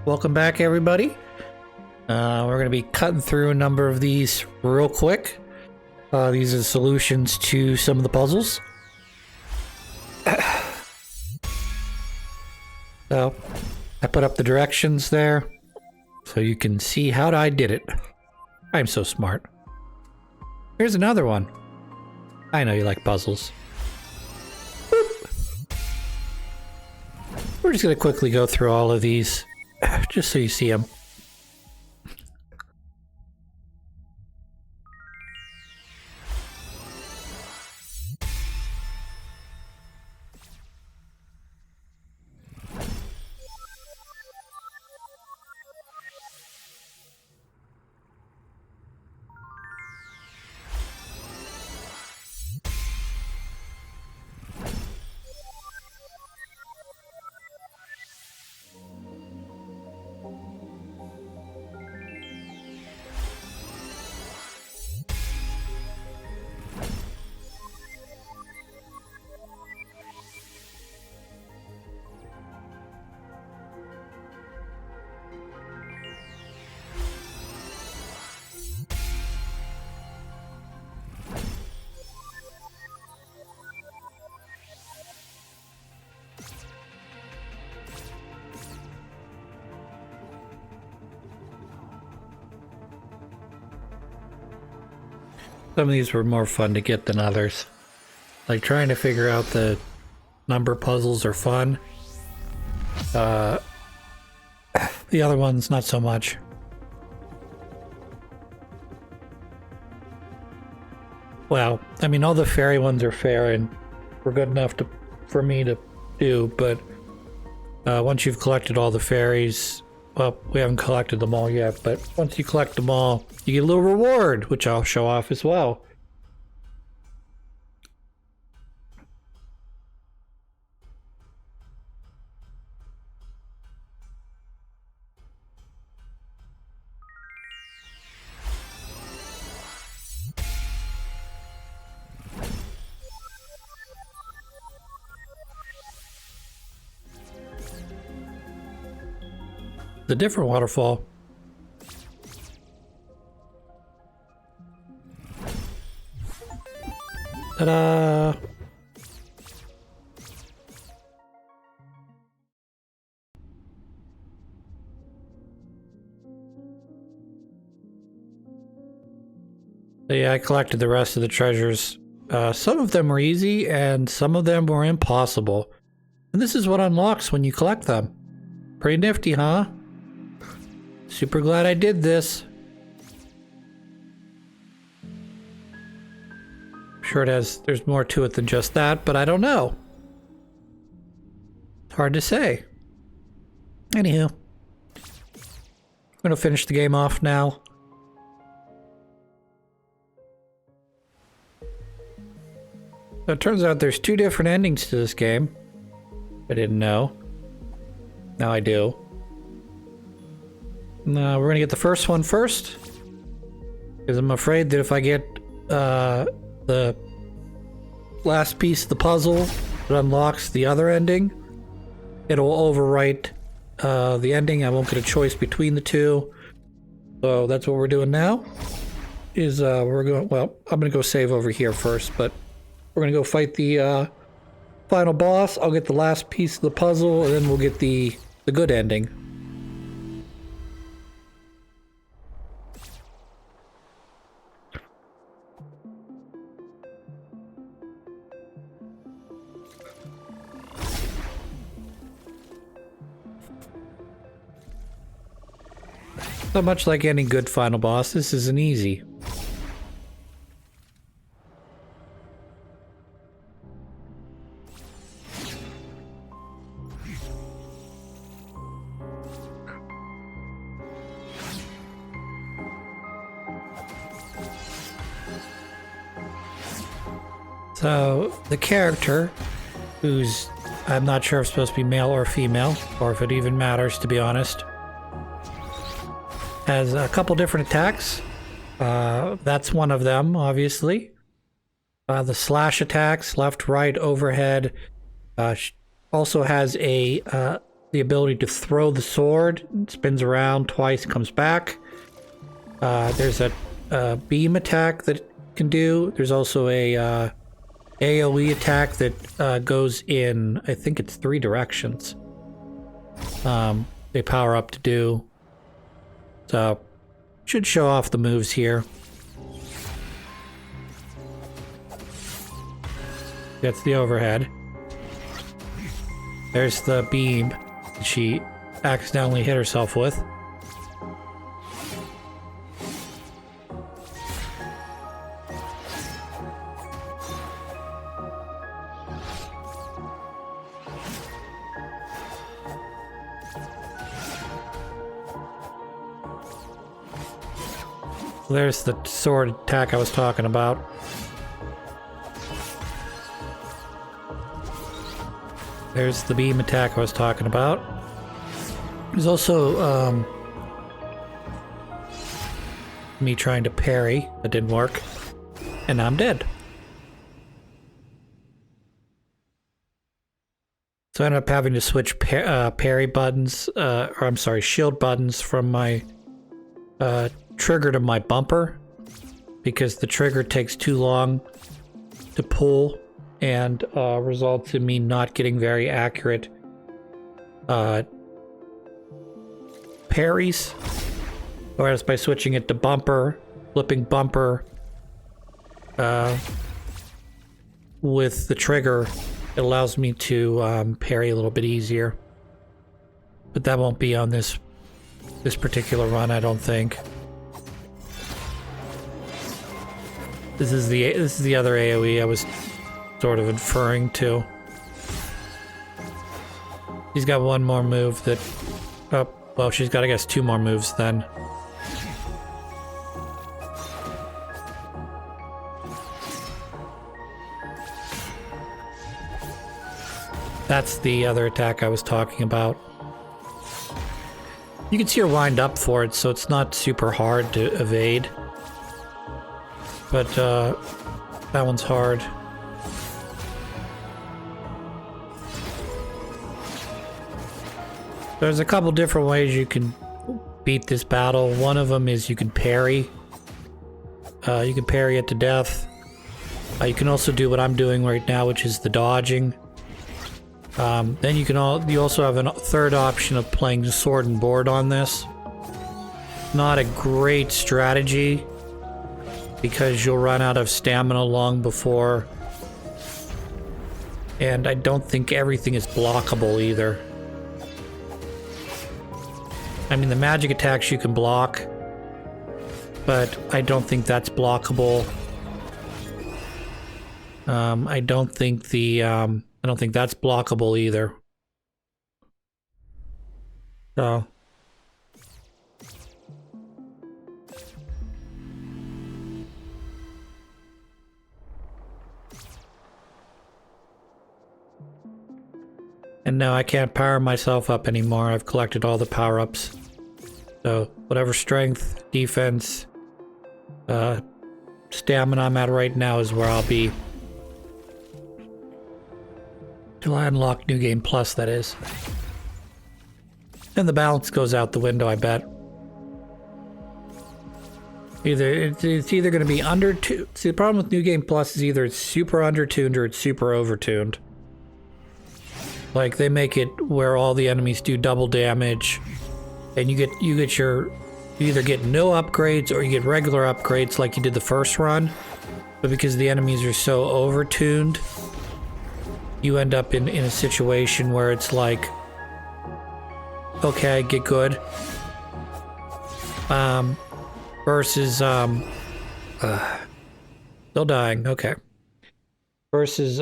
Welcome back, everybody. We're going to be cutting through a number of these real quick. These are the solutions to some of the puzzles. So, I put up the directions there so you can see how I did it. I'm so smart. Here's another one. I know you like puzzles. Boop. We're just going to quickly go through all of these, just so you see them. Some of these were more fun to get than others. Like trying to figure out the number puzzles are fun. The other ones, not so much. Well, I mean, all the fairy ones are fair and were good enough for me to do, but once you've collected all the fairies, well, we haven't collected them all yet, but once you collect them all, you get a little reward, which I'll show off as well. The different waterfall. Ta-da! So yeah, I collected the rest of the treasures. Some of them were easy and some of them were impossible. And this is what unlocks when you collect them. Pretty nifty, huh? Super glad I did this. I'm sure there's more to it than just that, but I don't know. It's hard to say. Anywho. I'm gonna finish the game off now. So it turns out there's two different endings to this game. I didn't know. Now I do. No, we're gonna get the first one first, because I'm afraid that if I get the last piece of the puzzle that unlocks the other ending, it'll overwrite the ending. I won't get a choice between the two. So that's what we're doing now. I'm gonna go save over here first, but we're gonna go fight the final boss. I'll get the last piece of the puzzle, and then we'll get the good ending. Not much like any good final boss, this isn't easy. So, the character, who's, I'm not sure if it's supposed to be male or female, or if it even matters, to be honest, has a couple different attacks. That's one of them, obviously. The slash attacks, left, right, overhead. Also has a the ability to throw the sword. It spins around twice, comes back. There's a beam attack that it can do. There's also a AoE attack that goes in, I think it's 3 directions. They power up to do. So, should show off the moves here. That's the overhead. There's the beam that she accidentally hit herself with. There's the sword attack I was talking about. There's the beam attack I was talking about. There's also me trying to parry. That didn't work. And now I'm dead. So I ended up having to switch parry buttons, or I'm sorry, shield buttons from my trigger to my bumper, because the trigger takes too long to pull and results in me not getting very accurate parries. Whereas by switching it to bumper, flipping bumper with the trigger, it allows me to parry a little bit easier. But that won't be on this particular run, I don't think. This is the other AoE I was sort of inferring to. She's got one more move that... Oh, well, she's got, I guess, 2 more moves then. That's the other attack I was talking about. You can see her wind up for it, so it's not super hard to evade. But that one's hard. There's a couple different ways you can beat this battle. One of them is you can parry. You can parry it to death. You can also do what I'm doing right now, which is the dodging. Then you also have a third option of playing the sword and board on this. Not a great strategy, because you'll run out of stamina long before. And I don't think everything is blockable either. I mean, the magic attacks you can block, but I don't think that's blockable. I don't think that's blockable either. So. And now I can't power myself up anymore. I've collected all the power-ups. So, whatever strength, defense, stamina I'm at right now is where I'll be. Till I unlock New Game Plus, that is. And the balance goes out the window, I bet. It's either going to be undertuned. See, the problem with New Game Plus is either it's super undertuned or it's super overtuned. Like, they make it where all the enemies do double damage, and you either get no upgrades or you get regular upgrades like you did the first run. But because the enemies are so overtuned, you end up in a situation where it's like, okay, get good. Versus, still dying, okay. Versus,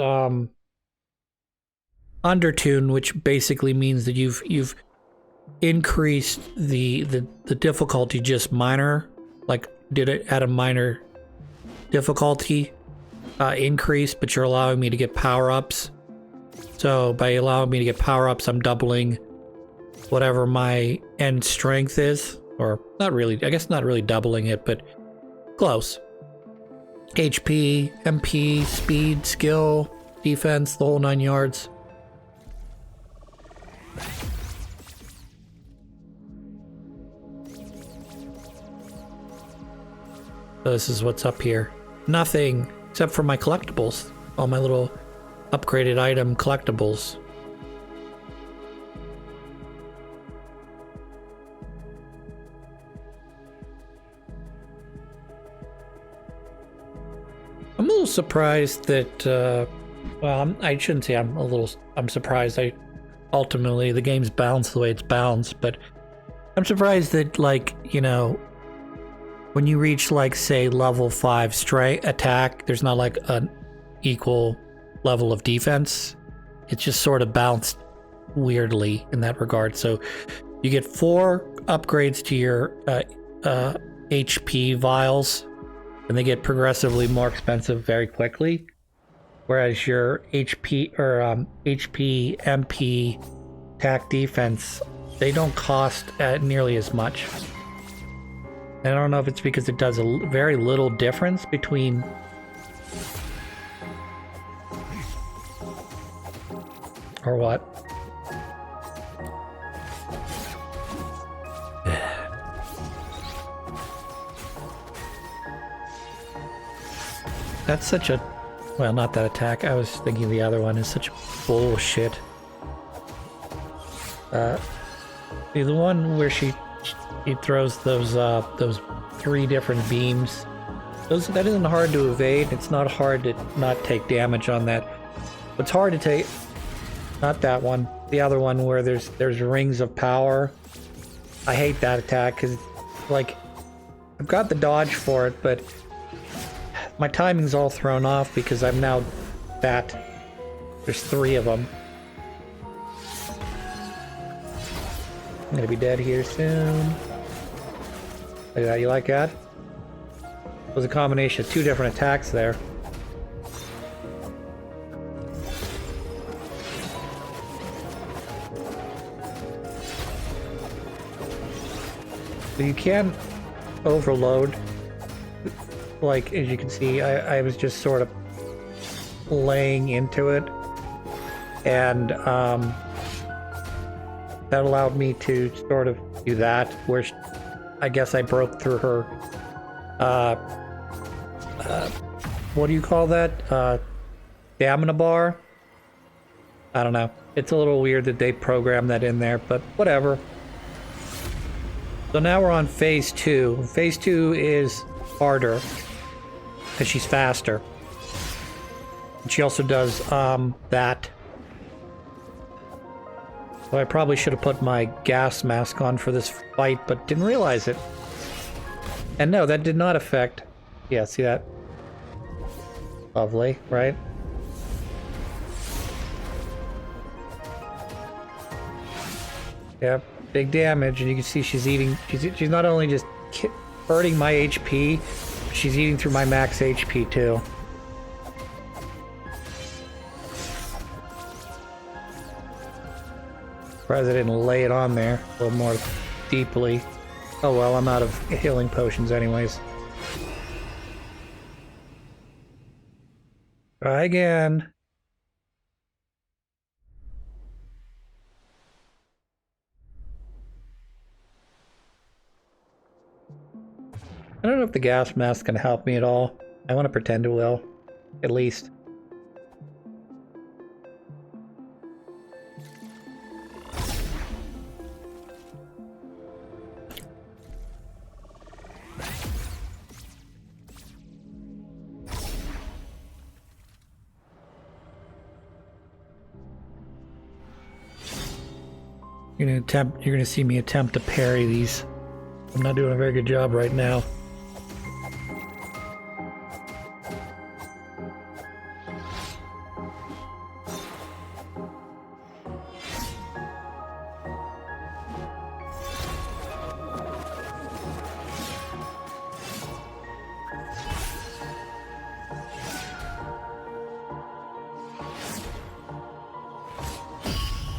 undertune, which basically means that you've increased the difficulty just minor, like did it at a minor difficulty increase, but you're allowing me to get power-ups. So by allowing me to get power-ups, I'm doubling whatever my end strength is, or not really, I guess not really doubling it, but close. HP, MP, speed, skill, defense, the whole 9 yards. So this is what's up here. Nothing except for my collectibles. All my little upgraded item collectibles. I'm a little surprised that, well, I shouldn't say I'm surprised. Ultimately, the game's balanced the way it's balanced, but I'm surprised that, like, you know, when you reach, like, say, level 5 strike attack, there's not, like, an equal level of defense. It's just sort of balanced weirdly in that regard. So you get 4 upgrades to your HP vials, and they get progressively more expensive very quickly. Whereas your HP or HP, MP, attack, defense, they don't cost nearly as much. And I don't know if it's because it does a very little difference between or what. That's such a, well, not that attack. I was thinking the other one is such bullshit. The one where she throws those 3 different beams. That isn't hard to evade. It's not hard to not take damage on that. What's hard to take, not that one, the other one where there's rings of power. I hate that attack because, like, I've got the dodge for it, but my timing's all thrown off because I'm now that. There's 3 of them. I'm gonna be dead here soon. Look at that, you like that? It was a combination of 2 different attacks there. So you can overload. Like, as you can see, I was just sort of laying into it, and that allowed me to sort of do that, where I guess I broke through her, what do you call that? Stamina bar? I don't know. It's a little weird that they programmed that in there, but whatever. So now we're on phase 2. Phase 2 is harder, because she's faster. And she also does that. So I probably should have put my gas mask on for this fight, but didn't realize it. And no, that did not affect... Yeah, see that? Lovely, right? Yep, big damage, and you can see she's eating... She's not only just hurting my HP, she's eating through my max HP too. Surprised I didn't lay it on there a little more deeply. Oh well, I'm out of healing potions anyways. Try again. I don't know if the gas mask can help me at all. I want to pretend it will, at least. You're gonna see me attempt to parry these. I'm not doing a very good job right now.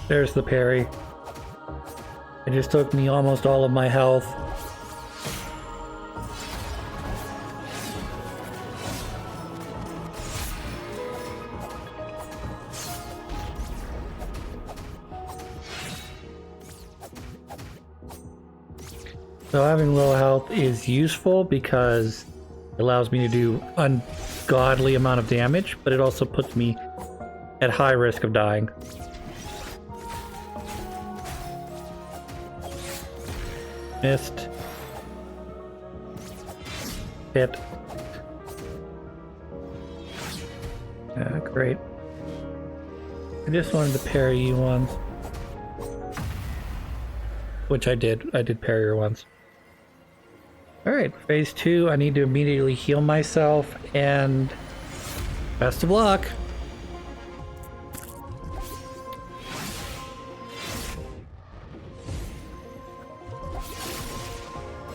There's the parry. It just took me almost all of my health. So having low health is useful because It allows me to do ungodly amount of damage, but it also puts me at high risk of dying. Missed. Hit. Great. I just wanted to parry you once. Which I did. I did parry her once. Alright, phase 2. I need to immediately heal myself, and best of luck.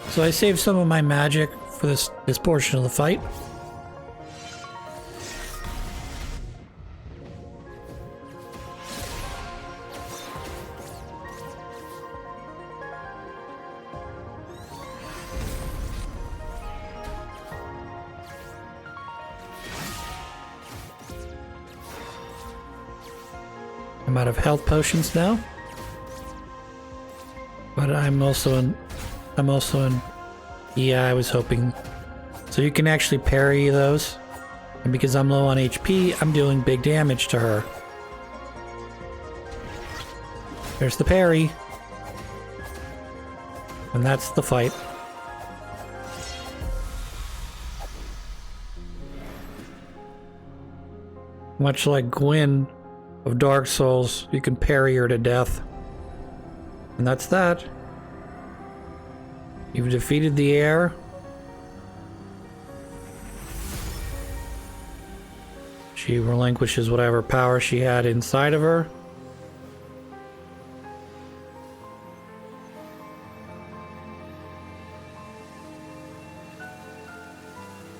So I saved some of my magic for this portion of the fight. I'm out of health potions now. But I'm also in... Yeah, I was hoping. So you can actually parry those. And because I'm low on HP, I'm doing big damage to her. There's the parry. And that's the fight. Much like Gwyn of Dark Souls, you can parry her to death. And that's that. You've defeated the air. She relinquishes whatever power she had inside of her.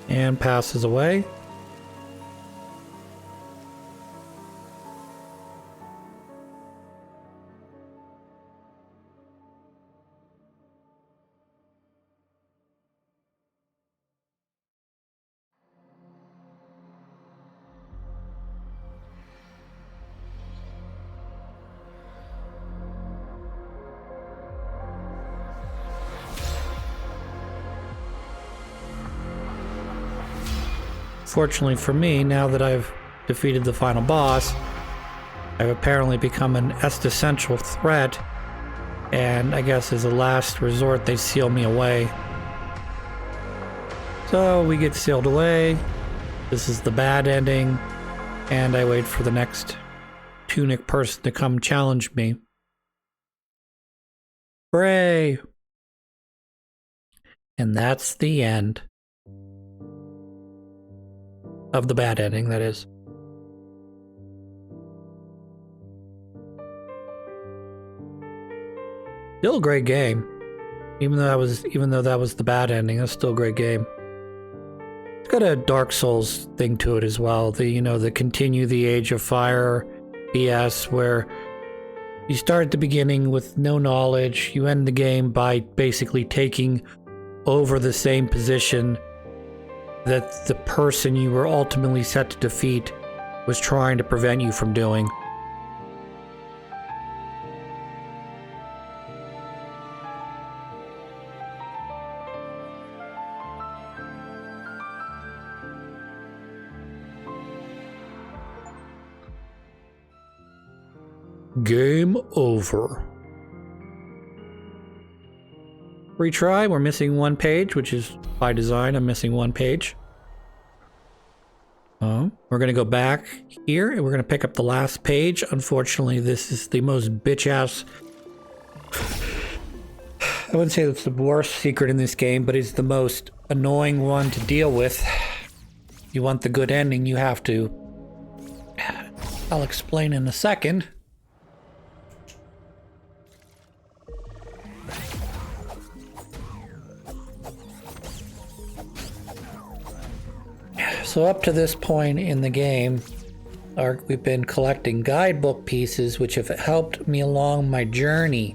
And passes away. Fortunately for me, now that I've defeated the final boss, I've apparently become an existential threat, and I guess as a last resort they seal me away. So we get sealed away. This is the bad ending, and I wait for the next Tunic person to come challenge me. Hooray! And that's the end. Of the bad ending, that is. Still a great game. Even though that was the bad ending, it's still a great game. It's got a Dark Souls thing to it as well. The continue the Age of Fire BS, where you start at the beginning with no knowledge, you end the game by basically taking over the same position that the person you were ultimately set to defeat was trying to prevent you from doing. Game over. Retry, we're missing one page, which is by design. I'm missing one page. We're going to go back here and we're going to pick up the last page. Unfortunately, this is the most bitch-ass... I wouldn't say that's the worst secret in this game, but it's the most annoying one to deal with. You want the good ending, you have to... I'll explain in a second. So up to this point in the game, we've been collecting guidebook pieces which have helped me along my journey.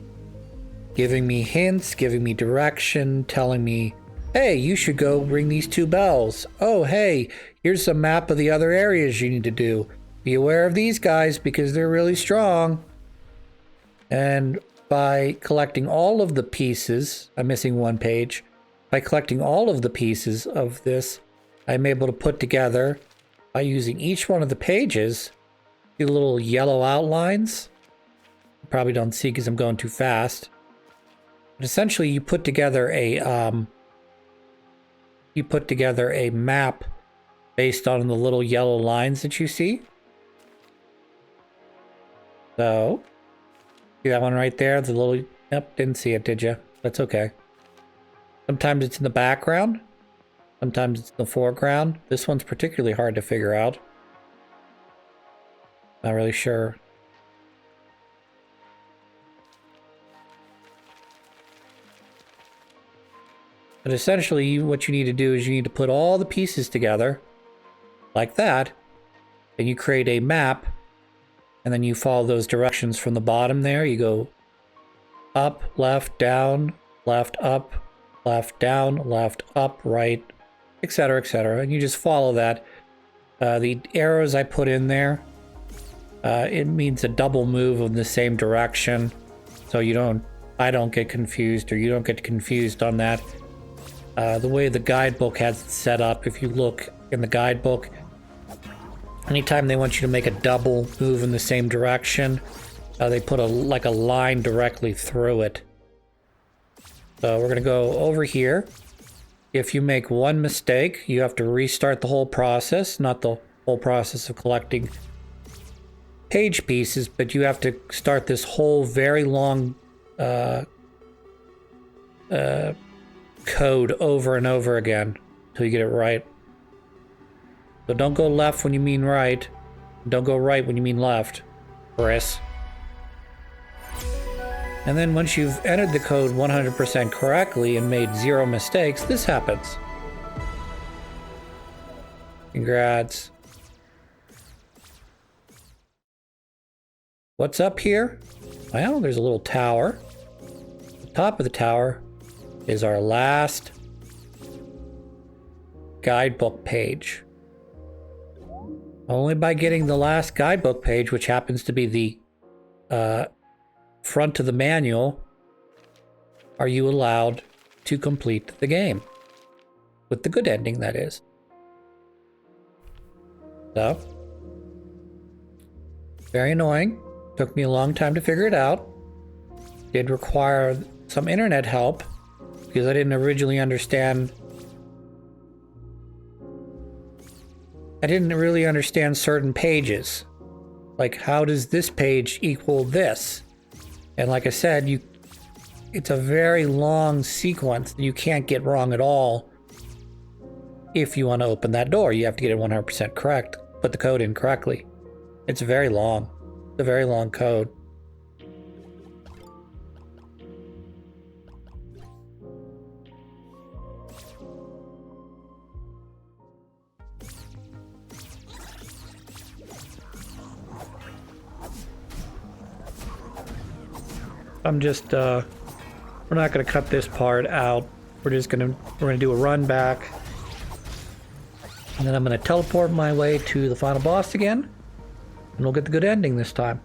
Giving me hints, giving me direction, telling me, hey, you should go ring these 2 bells. Oh, hey, here's a map of the other areas you need to do. Be aware of these guys because they're really strong. And by collecting all of the pieces, I'm missing one page, by collecting all of the pieces of this, I'm able to put together, by using each one of the pages, the little yellow outlines. You probably don't see because I'm going too fast. But essentially, you put together a map based on the little yellow lines that you see. So, see that one right there? The little... Yep, didn't see it, did you? That's okay. Sometimes it's in the background. Sometimes it's in the foreground. This one's particularly hard to figure out. Not really sure. But essentially, what you need to do is you need to put all the pieces together, like that, and you create a map, and then you follow those directions from the bottom there. You go up, left, down, left, up, left, down, left, up, right, etc., etc. And you just follow that. The arrows I put in there, it means a double move in the same direction, so I don't get confused, or you don't get confused on that. The way the guidebook has it set up, if you look in the guidebook, anytime they want you to make a double move in the same direction, they put a line directly through it. So we're going to go over here. If you make one mistake, you have to restart the whole process, not the whole process of collecting page pieces, but you have to start this whole very long code over and over again until you get it right. So don't go left when you mean right. Don't go right when you mean left, Chris. And then once you've entered the code 100% correctly and made 0 mistakes, this happens. Congrats. What's up here? Well, there's a little tower. The top of the tower is our last guidebook page. Only by getting the last guidebook page, which happens to be the front of the manual, are you allowed to complete the game. With the good ending, that is. So, very annoying. Took me a long time to figure it out. Did require some internet help because I didn't originally understand. I didn't really understand certain pages. Like, how does this page equal this? And like I said, it's a very long sequence that you can't get wrong at all. If you want to open that door, you have to get it 100% correct. Put the code in correctly. It's very long. It's a very long code. I'm just, we're not going to cut this part out. We're going to do a run back. And then I'm going to teleport my way to the final boss again. And we'll get the good ending this time.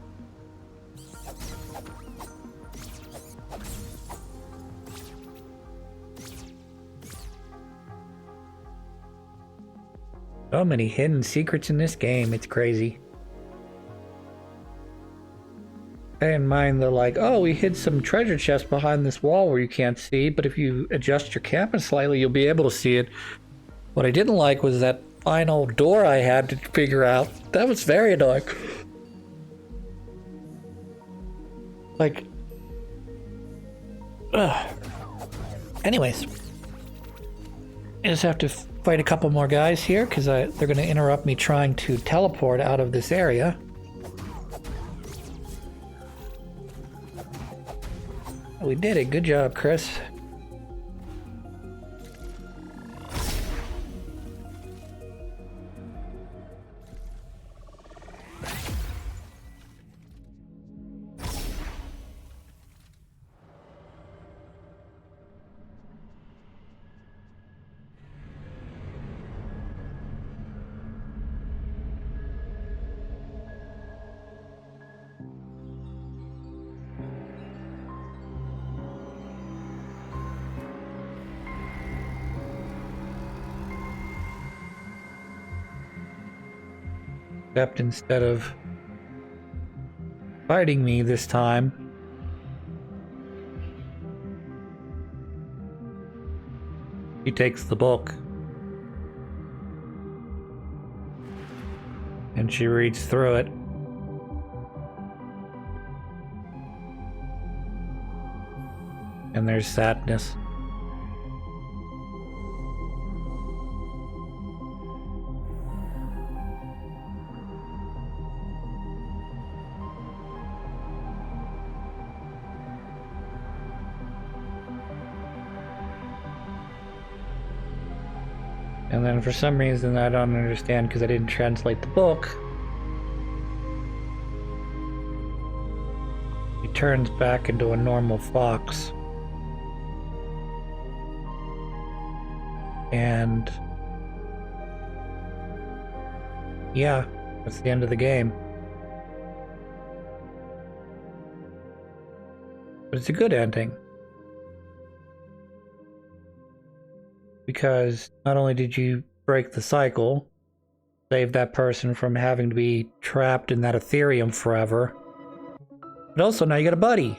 So many hidden secrets in this game, it's crazy. Bear in mind, they're like, oh, we hid some treasure chests behind this wall where you can't see, but if you adjust your camera slightly, you'll be able to see it. What I didn't like was that final door I had to figure out. That was very annoying. Like, anyways, I just have to fight a couple more guys here because they're going to interrupt me trying to teleport out of this area. We did it. Good job, Chris. Except instead of fighting me this time, he takes the book. And she reads through it. And there's sadness. And then for some reason I don't understand because I didn't translate the book. He turns back into a normal fox. And yeah, that's the end of the game. But it's a good ending. Because not only did you break the cycle, save that person from having to be trapped in that Ethereum forever, but also now you got a buddy.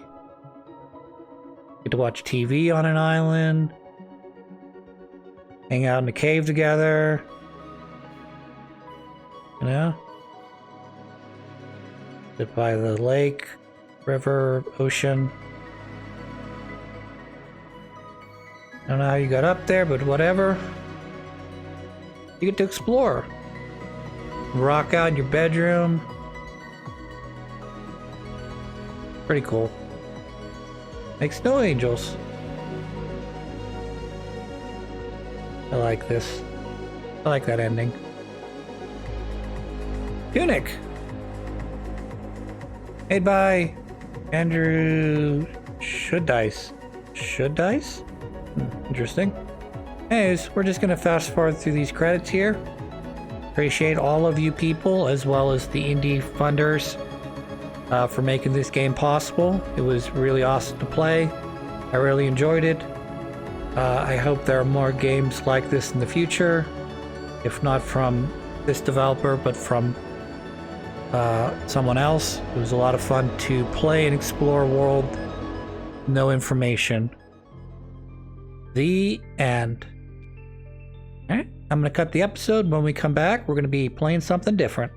You get to watch TV on an island, hang out in a cave together, you know? Sit by the lake, river, ocean. I don't know how you got up there, but whatever. You get to explore. Rock out in your bedroom. Pretty cool. Make snow angels. I like this. I like that ending. Tunic! Made by Andrew Should-Dice. Should-Dice? Interesting. Anyways, we're just gonna fast forward through these credits here. Appreciate all of you people as well as the indie funders for making this game possible. It was really awesome to play. I really enjoyed it. I hope there are more games like this in the future. If not from this developer, but from someone else. It was a lot of fun to play and explore a world. No information. The end. Alright, I'm going to cut the episode. When we come back, we're going to be playing something different.